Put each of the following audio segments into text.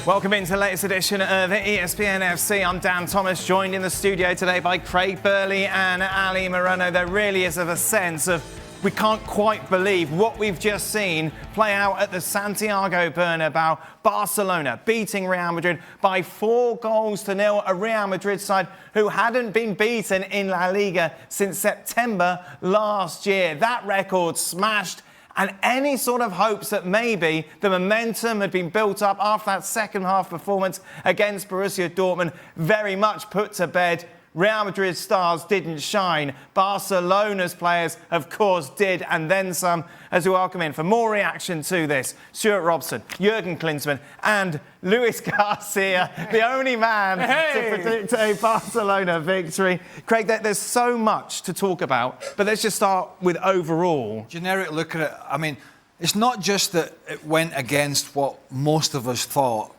Welcome into the latest edition of ESPN FC. I'm Dan Thomas, joined in the studio today by Craig Burley and Ali Moreno. There really is a sense of we can't quite believe what we've just seen play out at the Santiago Bernabeu. Barcelona beating Real Madrid by 4-0, a Real Madrid side who hadn't been beaten in La Liga since September last year. That record smashed, and any sort of hopes that maybe the momentum had been built up after that second half performance against Borussia Dortmund very much put to bed. Real Madrid's stars didn't shine. Barcelona's players, of course, did, and then some, as we welcome in for more reaction to this. Stewart, Robson, Jurgen Klinsmann, and Luis Garcia, the only man to predict a Barcelona victory. Craig, there's so much to talk about, but let's just start with overall. Generic look at it. I mean, it's not just that it went against what most of us thought,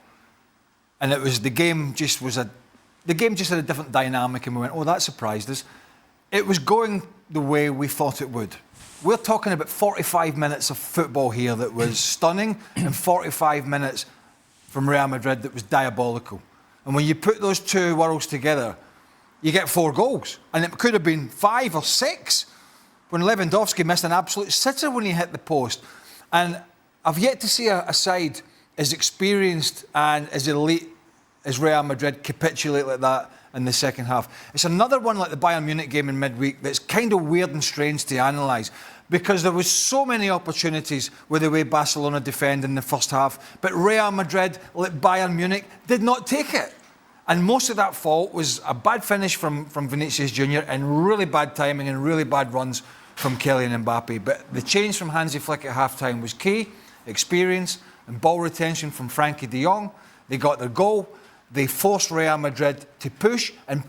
and it was the game just had a different dynamic, and we went, oh, that surprised us. It was going the way we thought it would. We're talking about 45 minutes of football here that was stunning, and 45 minutes from Real Madrid that was diabolical. And when you put those two worlds together, you get 4 goals. And it could have been 5 or 6 when Lewandowski missed an absolute sitter when he hit the post. And I've yet to see a side as experienced and as elite as Real Madrid capitulate like that in the second half. It's another one like the Bayern Munich game in midweek that's kind of weird and strange to analyse, because there was so many opportunities with the way Barcelona defended in the first half, but Real Madrid, like Bayern Munich, did not take it. And most of that fault was a bad finish from Vinicius Jr. and really bad timing and really bad runs from Kylian Mbappe. But the change from Hansi Flick at half-time was key. Experience and ball retention from Frankie de Jong. They got their goal. They forced Real Madrid to push and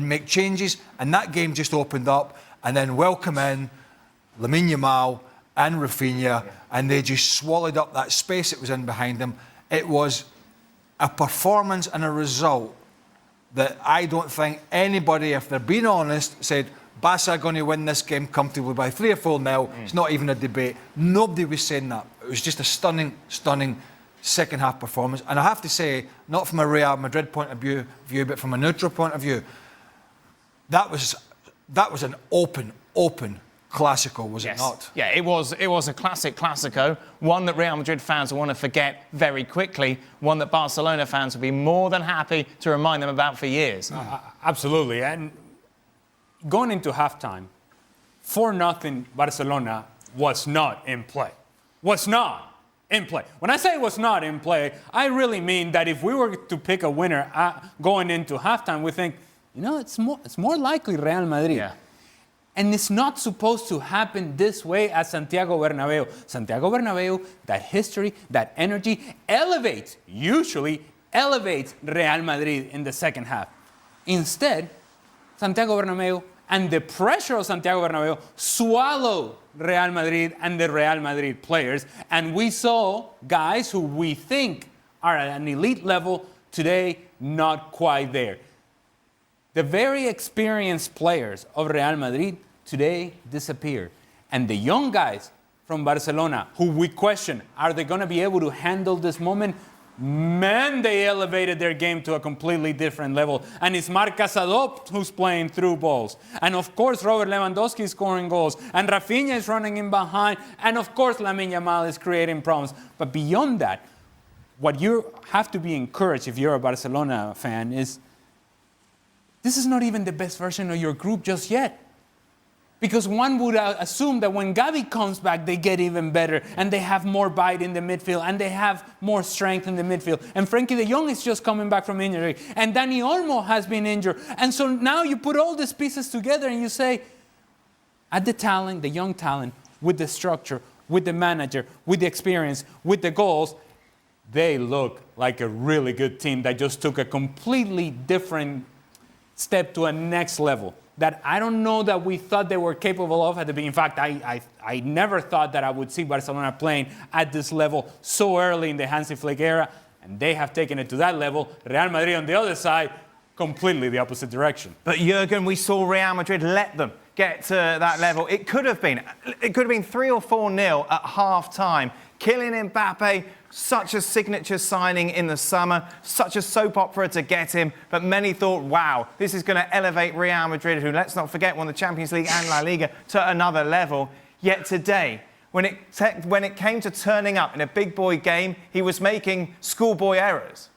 make changes, and that game just opened up. And then welcome in Lamine Yamal and Rafinha, and they just swallowed up that space that was in behind them. It was a performance and a result that I don't think anybody, if they're being honest, said Barca are going to win this game comfortably by 3 or 4-0. It's not even a debate. Nobody was saying that. It was just a stunning second half performance. And I have to say, not from a Real Madrid point of view, but from a neutral point of view, that was an open Clasico, was it not? Yeah, it was a classic Clasico, one that Real Madrid fans will want to forget very quickly, one that Barcelona fans will be more than happy to remind them about for years. Absolutely. And going into halftime, 4-0 Barcelona was not in play. Was not in play. When I say it was not in play, I really mean that if we were to pick a winner going into halftime, we think, you know, it's more likely Real Madrid. Yeah. And it's not supposed to happen this way at Santiago Bernabeu. Santiago Bernabeu, that history, that energy, usually elevates Real Madrid in the second half. Instead, Santiago Bernabeu and the pressure of Santiago Bernabeu swallowed Real Madrid and the Real Madrid players. And we saw guys who we think are at an elite level today not quite there. The very experienced players of Real Madrid today disappeared. And the young guys from Barcelona, who we question, are they going to be able to handle this moment? Man, they elevated their game to a completely different level. And it's Marc Casadop who's playing through balls. And of course, Robert Lewandowski is scoring goals. And Rafinha is running in behind. And of course, Lamine Yamal is creating problems. But beyond that, what you have to be encouraged if you're a Barcelona fan is this is not even the best version of your group just yet. Because one would assume that when Gavi comes back, they get even better, and they have more bite in the midfield, and they have more strength in the midfield. And Frankie de Jong is just coming back from injury, and Dani Olmo has been injured. And so now you put all these pieces together and you say, add the talent, the young talent, with the structure, with the manager, with the experience, with the goals, they look like a really good team that just took a completely different step to a next level that I don't know that we thought they were capable of at the beginning. In fact, I never thought that I would see Barcelona playing at this level so early in the Hansi Flick era, and they have taken it to that level. Real Madrid on the other side, completely the opposite direction. But Jurgen, we saw Real Madrid let them get to that level. It could have been 3 or 4-0 at half-time. Kylian Mbappe Such a signature signing in the summer, such a soap opera to get him, but many thought, wow, this is going to elevate Real Madrid, who, let's not forget, won the Champions League and La Liga, to another level. Yet today, when it came to turning up in a big boy game, he was making schoolboy errors.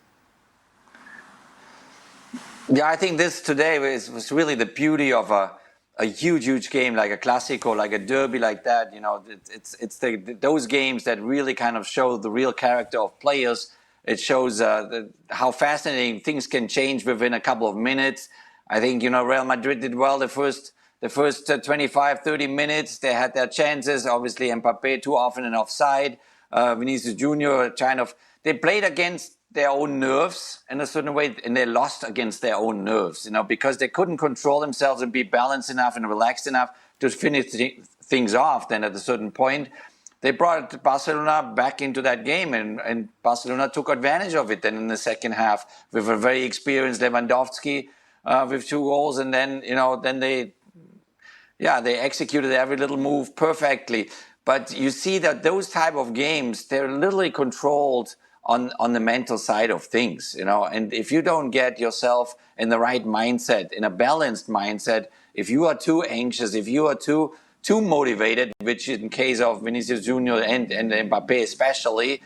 Yeah, I think this today was really the beauty of a huge game like a Clasico, like a derby like that. You know, it's those games that really kind of show the real character of players. It shows how fascinating things can change within a couple of minutes. I think, you know, Real Madrid did well the first 25, 30 minutes. They had their chances. Obviously, Mbappe too often in offside. Vinicius Junior they played against their own nerves in a certain way, and they lost against their own nerves, you know, because they couldn't control themselves and be balanced enough and relaxed enough to finish things off. Then at a certain point, they brought Barcelona back into that game, and Barcelona took advantage of it then in the second half with a very experienced Lewandowski with 2 goals, and then, you know, they executed every little move perfectly. But you see that those type of games, they're literally controlled on the mental side of things, you know. And if you don't get yourself in the right mindset, in a balanced mindset, if you are too anxious, if you are too motivated, which in case of Vinicius Junior and Mbappe especially,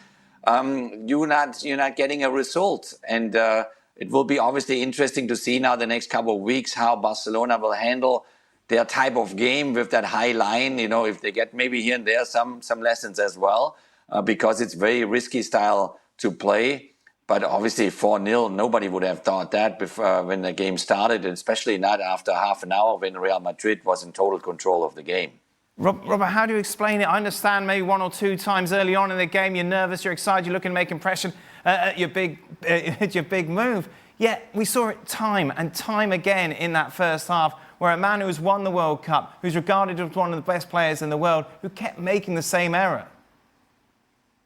you're not getting a result. And it will be obviously interesting to see now the next couple of weeks how Barcelona will handle their type of game with that high line, you know, if they get maybe here and there some lessons as well, because it's very risky style to play. But obviously 4-0, nobody would have thought that before, when the game started, and especially not after half an hour when Real Madrid was in total control of the game. Robert, how do you explain it? I understand maybe 1 or 2 times early on in the game, you're nervous, you're excited, you're looking to make impression at your big move. Yet we saw it time and time again in that first half, where a man who's won the World Cup, who's regarded as one of the best players in the world, who kept making the same error.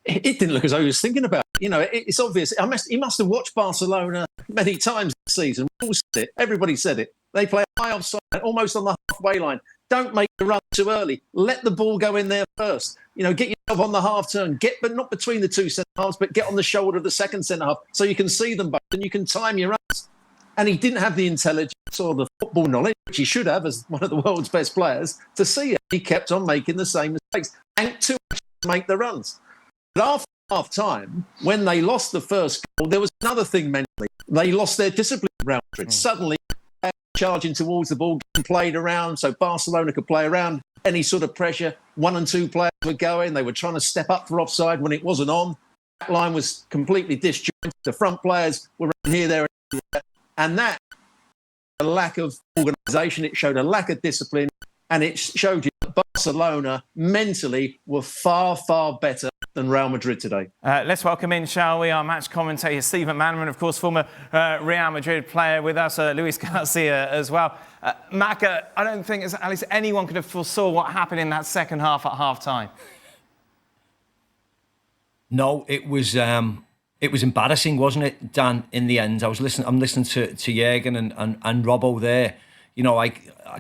It didn't look as though he was thinking about it. You know, it's obvious. He must have watched Barcelona many times this season. We all said it. Everybody said it. They play high offside, almost on the halfway line. Don't make the run too early. Let the ball go in there first. You know, get yourself on the half turn. But not between the 2 centre halves, but get on the shoulder of the second centre half so you can see them both and you can time your runs. And he didn't have the intelligence or the football knowledge, which he should have as one of the world's best players, to see it. He kept on making the same mistakes and to make the runs. But after half-time, when they lost the first goal, there was another thing mentally. They lost their discipline around Madrid. Suddenly, charging towards the ball, getting played around, so Barcelona could play around any sort of pressure. 1 and 2 players were going. They were trying to step up for offside when it wasn't on. That line was completely disjointed. The front players were around here, there, and there. And that, a lack of organisation, it showed a lack of discipline, and it showed you that Barcelona mentally were far, far better than Real Madrid today. Let's welcome in, shall we, our match commentator, Steve McManaman, of course, former Real Madrid player with us, Luis Garcia as well. Macca, I don't think at least anyone could have foresaw what happened in that second half at half-time. No, it was embarrassing, wasn't it, Dan, in the end? I'm listening to Jurgen and Robbo there. You know, I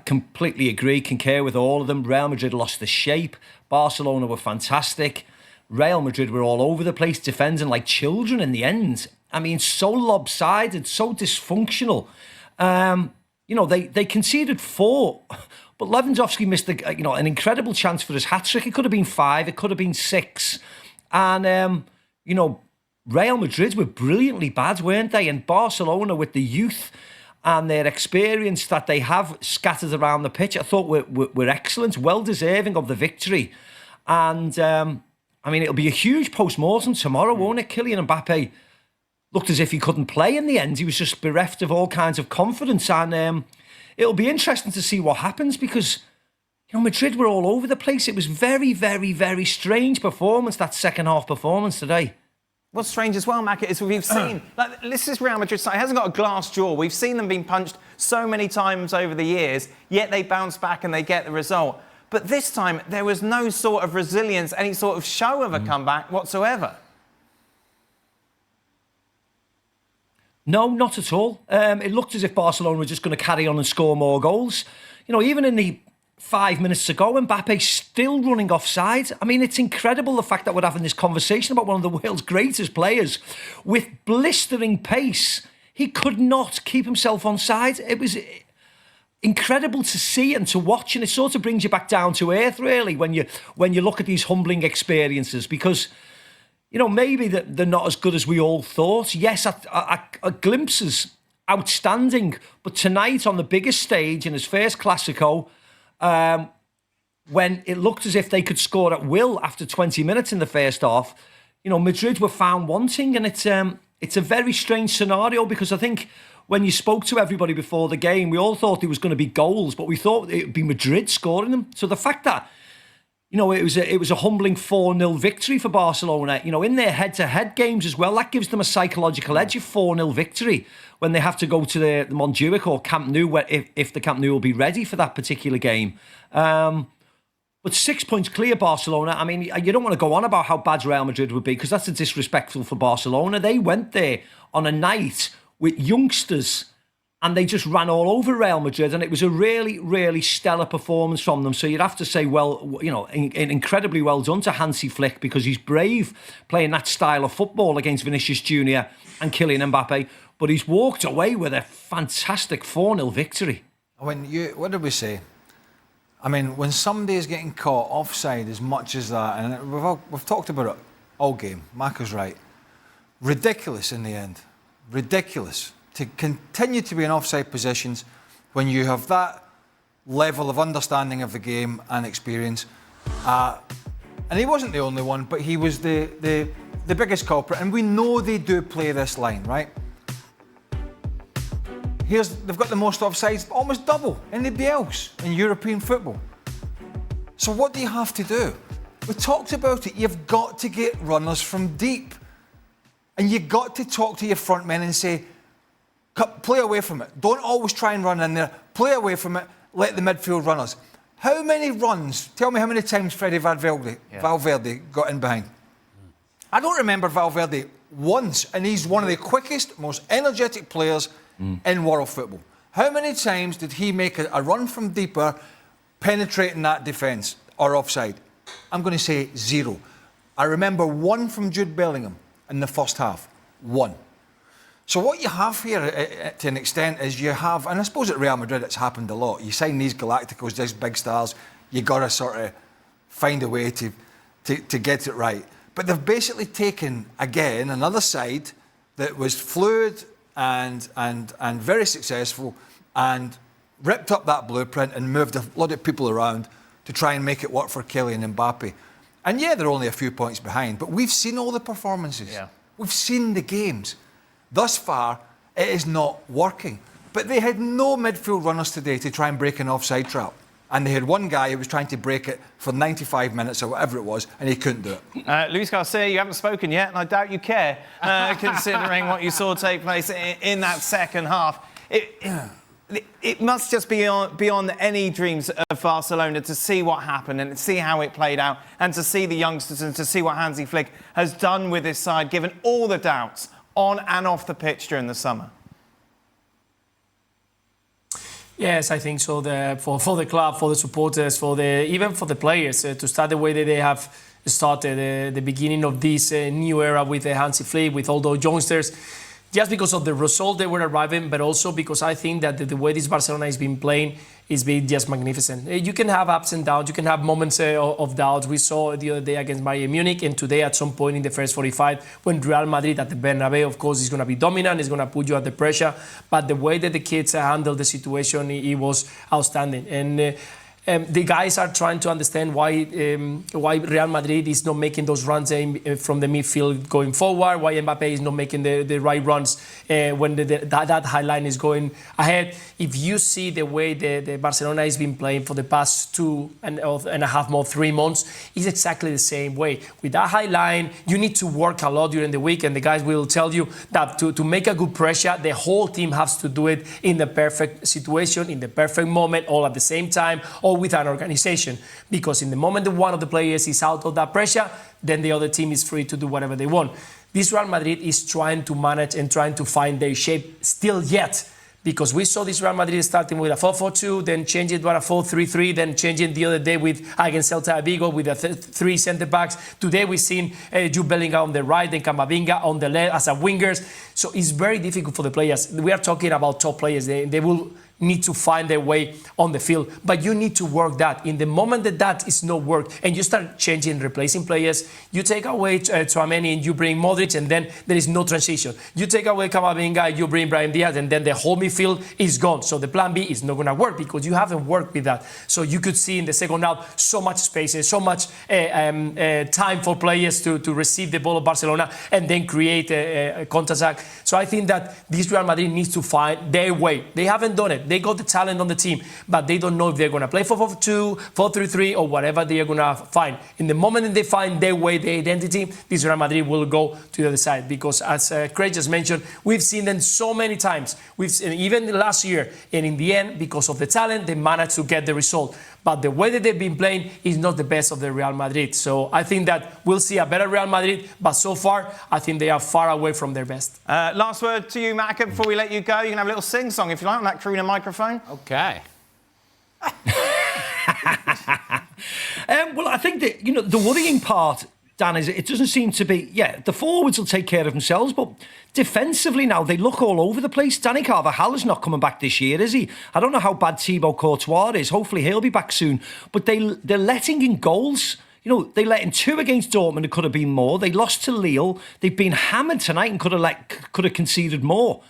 completely agree, concur with all of them. Real Madrid lost the shape. Barcelona were fantastic. Real Madrid were all over the place, defending like children in the end. I mean, so lopsided, so dysfunctional. You know, they conceded 4, but Lewandowski missed an incredible chance for his hat-trick. It could have been 5, it could have been 6. And, you know, Real Madrid were brilliantly bad, weren't they? And Barcelona, with the youth and their experience that they have scattered around the pitch, I thought were excellent, well deserving of the victory. And, I mean, it'll be a huge post-mortem tomorrow, won't it? Kylian Mbappe looked as if he couldn't play in the end. He was just bereft of all kinds of confidence. And it'll be interesting to see what happens because, you know, Madrid were all over the place. It was very, very, very strange performance, that second half performance today. What's strange as well, Macca, is we've seen, like, this is Real Madrid side. It hasn't got a glass jaw. We've seen them being punched so many times over the years, yet they bounce back and they get the result. But this time, there was no sort of resilience, any sort of show of a comeback whatsoever. No, not at all. It looked as if Barcelona were just going to carry on and score more goals. You know, even in the 5 minutes ago, Mbappe's still running offside. I mean, it's incredible the fact that we're having this conversation about one of the world's greatest players with blistering pace. He could not keep himself onside. It was incredible to see and to watch, and it sort of brings you back down to earth, really, when you look at these humbling experiences, because, you know, maybe they're not as good as we all thought. Yes, at glimpses, outstanding, but tonight on the biggest stage in his first Clasico, when it looked as if they could score at will after 20 minutes in the first half, you know, Madrid were found wanting, and it's a very strange scenario, because I think when you spoke to everybody before the game, we all thought there was going to be goals, but we thought it would be Madrid scoring them. So the fact that, you know, it was a humbling 4-0 victory for Barcelona, you know, in their head-to-head games as well, that gives them a psychological edge of 4-0 victory when they have to go to the Montjuic or Camp Nou, where if the Camp Nou will be ready for that particular game. But 6 points clear, Barcelona. I mean, you don't want to go on about how bad Real Madrid would be, because that's disrespectful for Barcelona. They went there on a night with youngsters, and they just ran all over Real Madrid, and it was a really, really stellar performance from them. So you'd have to say, well, you know, incredibly well done to Hansi Flick, because he's brave playing that style of football against Vinicius Jr. and Kylian Mbappe, but he's walked away with a fantastic 4-0 victory. What did we say? I mean, when somebody is getting caught offside as much as that, and we've talked about it all game, Maka's right, ridiculous in the end. Ridiculous to continue to be in offside positions when you have that level of understanding of the game and experience. And he wasn't the only one, but he was the biggest culprit. And we know they do play this line, right? They've got the most offsides, almost double anybody else in European football. So what do you have to do? We talked about it. You've got to get runners from deep. And you've got to talk to your front men and say, play away from it. Don't always try and run in there. Play away from it. Let the midfield runners. How many runs? Tell me how many times Freddy Valverde got in behind. I don't remember Valverde once, and he's one of the quickest, most energetic players in world football. How many times did he make a run from deeper, penetrating that defence or offside? I'm going to say 0. I remember 1 from Jude Bellingham in the first half. 1. So what you have here, to an extent, is you have, and I suppose at Real Madrid it's happened a lot. You sign these Galacticos, these big stars, you got to sort of find a way to get it right. But they've basically taken, again, another side that was fluid and very successful, and ripped up that blueprint and moved a lot of people around to try and make it work for Kylian Mbappe. And yeah, they're only a few points behind, but we've seen all the performances. Yeah. We've seen the games. Thus far, it is not working. But they had no midfield runners today to try and break an offside trap. And they had one guy who was trying to break it for 95 minutes or whatever it was, and he couldn't do it. Luis Garcia, you haven't spoken yet, and I doubt you care, considering what you saw take place in that second half. It must just be beyond any dreams of Barcelona to see what happened and see how it played out, and to see the youngsters and to see what Hansi Flick has done with this side, given all the doubts on and off the pitch during the summer. Yes, I think so. For the club, for the supporters, even for the players, to start the way that they have started, the beginning of this new era with Hansi Flick, with all those youngsters, just because of the result they were arriving, but also because I think that the way this Barcelona has been playing is been just magnificent. You can have ups and downs, you can have moments of doubts. We saw the other day against Bayern Munich, and today at some point in the first 45, when Real Madrid at the Bernabeu, of course, is going to be dominant, is going to put you under pressure. But the way that the kids handled the situation, it was outstanding. And the guys are trying to understand why Real Madrid is not making those runs from the midfield going forward, why Mbappe is not making the right runs when that high line is going ahead. If you see the way the Barcelona has been playing for the past 2.5 months, 3 months, it's exactly the same way. With that high line, you need to work a lot during the week, and the guys will tell you that to make a good pressure, the whole team has to do it in the perfect situation, in the perfect moment, all at the same time, or with an organization, because in the moment that one of the players is out of that pressure, then the other team is free to do whatever they want. This Real Madrid is trying to manage and trying to find their shape still yet, Because we saw this Real Madrid starting with a 4-4-2, then changing it to a 4-3-3, then changing the other day against Celta Vigo with the three centre backs. Today we've seen Jude Bellingham on the right, then Camavinga on the left as a wingers. So it's very difficult for the players. We are talking about top players. They will need to find their way on the field, but you need to work that. In the moment that is not work, and you start changing, replacing players, you take away Tchouaméni and you bring Modric, and then there is no transition. You take away Camavinga, you bring Brahim Diaz, and then the whole midfield is gone. So the plan B is not going to work because you haven't worked with that. So you could see in the second half so much spaces, so much time for players to receive the ball of Barcelona and then create a counter-attack. So I think that this Real Madrid needs to find their way. They haven't done it. They got the talent on the team, but they don't know if they're going to play 4-4-2, 4-3-3, or whatever they are going to find. In the moment that they find their way, their identity, this Real Madrid will go to the other side. Because as Craig just mentioned, we've seen them so many times. We've seen, even last year, and in the end, because of the talent, they managed to get the result. But the way that they've been playing is not the best of the Real Madrid. So I think that we'll see a better Real Madrid, but so far, I think they are far away from their best. Last word to you, Macca, before we let you go. You can have a little sing-song if you like on that crooner microphone. Okay. Well, I think that, the worrying part, Dan, is it doesn't seem to be, the forwards will take care of themselves, but defensively now, they look all over the place. Danny Carvajal is not coming back this year, is he? I don't know how bad Thibaut Courtois is. Hopefully he'll be back soon. But they're letting in goals. They let in 2 against Dortmund. It could have been more. They lost to Lille. They've been hammered tonight and could have conceded more.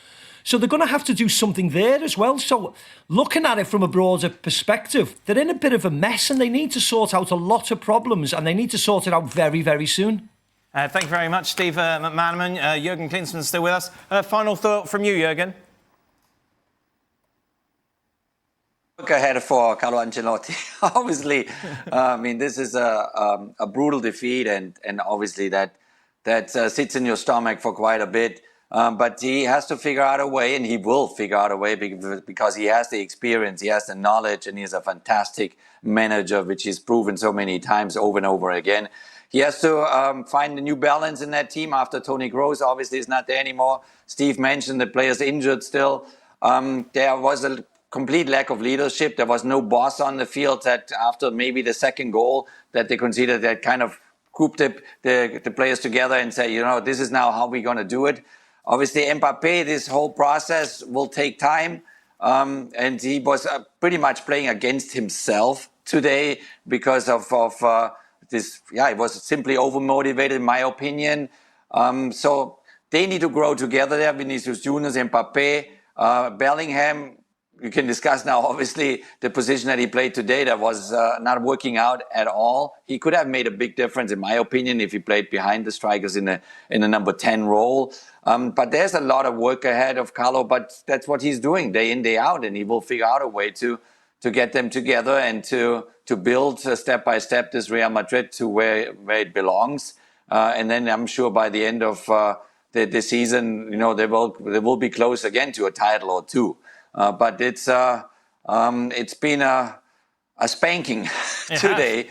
So they're going to have to do something there as well. So looking at it from a broader perspective, they're in a bit of a mess and they need to sort out a lot of problems and they need to sort it out very, very soon. Thank you very much, Steve McManaman. Jurgen Klinsmann still with us. Final thought from you, Jurgen. Look ahead for Carlo Ancelotti. Obviously, this is a brutal defeat, and obviously that sits in your stomach for quite a bit. But he has to figure out a way, and he will figure out a way because he has the experience, he has the knowledge, and he's a fantastic manager, which he's proven so many times over and over again. He has to find a new balance in that team after Toni Kroos obviously is not there anymore. Steve mentioned the players injured still. There was a complete lack of leadership. There was no boss on the field that after maybe the second goal that they considered that kind of grouped the players together and say, this is now how we're going to do it. Obviously, Mbappé, this whole process will take time. And he was pretty much playing against himself today because of this. Yeah, he was simply overmotivated, in my opinion. So they need to grow together there. Vinicius Junior, Mbappé, Bellingham. You can discuss now, obviously, the position that he played today that was not working out at all. He could have made a big difference, in my opinion, if he played behind the strikers in the number 10 role. But there's a lot of work ahead of Carlo, but that's what he's doing day in, day out, and he will figure out a way to get them together and to build step by step this Real Madrid to where it belongs. And then I'm sure by the end of the season, they will be close again to a title or two. But it's been a spanking today.